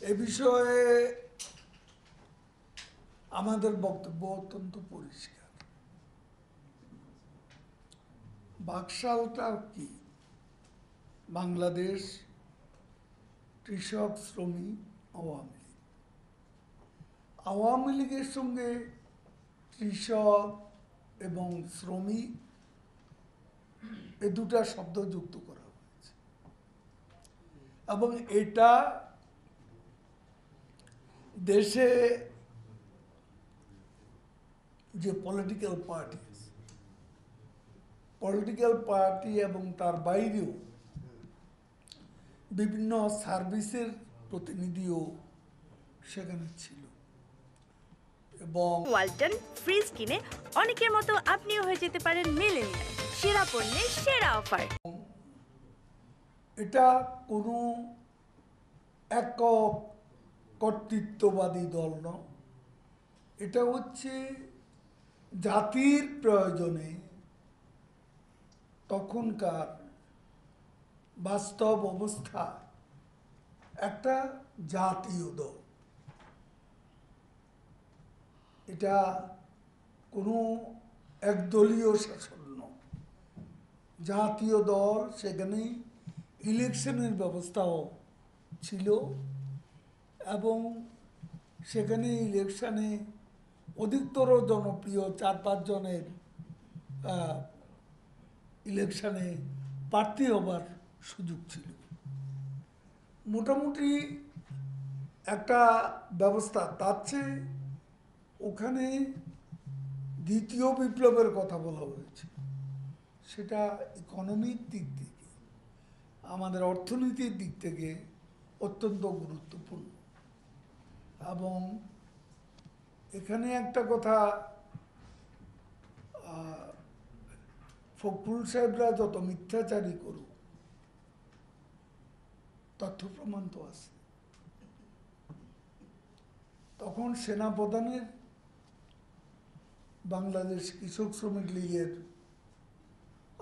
এ বিষয়ে আমাদের বক্তব্য অত্যন্ত পরিষ্কার। বাকশালটা কি? বাংলাদেশ কৃষক শ্রমিক আওয়ামী লীগ। আওয়ামী লীগের সঙ্গে কৃষক এবং শ্রমিক এ দুটা শব্দ যুক্ত করা হয়েছে এবং এটা দেশে যে পলিটিক্যাল পার্টি এবং তার বাইরেও বিভিন্ন সার্ভিসের প্রতিনিধিও সেখানে ছিল। এবং ওয়ালটন ফ্রিজ কিনে অনেকের মতো আপনিও হয়ে যেতে পারেন মিলেনিয়াল। সেরা পণ্যের সেরা অফার। এটা কোনো একক কর্তৃত্ববাদী দল নয়, এটা হচ্ছে জাতির প্রয়োজনে তখনকার বাস্তব অবস্থা একটা জাতীয় দল। এটা কোনো একদলীয় শাসন নয়, জাতীয় দল। সেখানে ইলেকশনের ব্যবস্থাও ছিল এবং সেখানে ইলেকশনে অধিকতর জনপ্রিয় 4-5 জনের ইলেকশনে প্রার্থী হবার সুযোগ ছিল। মোটামুটি একটা ব্যবস্থা। তার চেয়ে ওখানে দ্বিতীয় বিপ্লবের কথা বলা হয়েছে, সেটা ইকোনমিক দিক থেকে, আমাদের অর্থনীতির দিক থেকে অত্যন্ত গুরুত্বপূর্ণ। এবং এখানে একটা কথা, ফখরুল সাহেবরা যত মিথ্যাচারী করুক, তথ্য প্রমাণ তো আছে। তখন সেনাপ্রধানের বাংলাদেশ কৃষক শ্রমিক লীগের,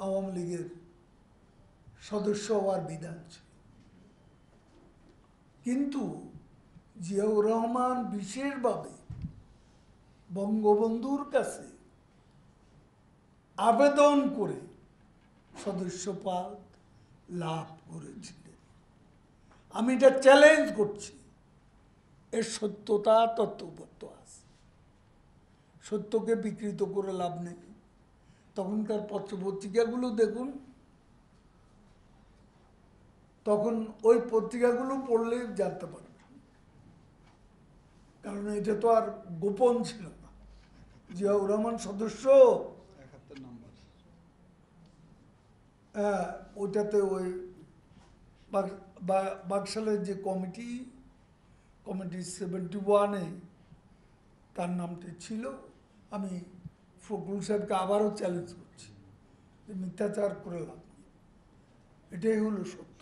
আওয়ামী লীগের সদস্য হওয়ার বিধান ছিল, কিন্তু জিয়াউর রহমান বিশেষভাবে বঙ্গবন্ধুর কাছে আবেদন করে সদস্যপদ লাভ করেছিলেন। আমি এটা চ্যালেঞ্জ করছি, এর সত্যতা তথ্যপত্র আছে। সত্যকে বিকৃত করে লাভ নেই। তখনকার পত্রপত্রিকাগুলো দেখুন, তখন ওই পত্রিকাগুলো পড়লে জানতে পারবেন, কারণ এটা তো আর গোপন ছিল না। জিয়াউর রহমান সদস্য, ওইটাতে ওই বাকশালের যে কমিটি 71-এ তার নামটি ছিল। আমি ফখরুল সাহেবকে আবারও চ্যালেঞ্জ করছি যে মিথ্যাচার করে লাভ নেই, এটাই হলো সত্য।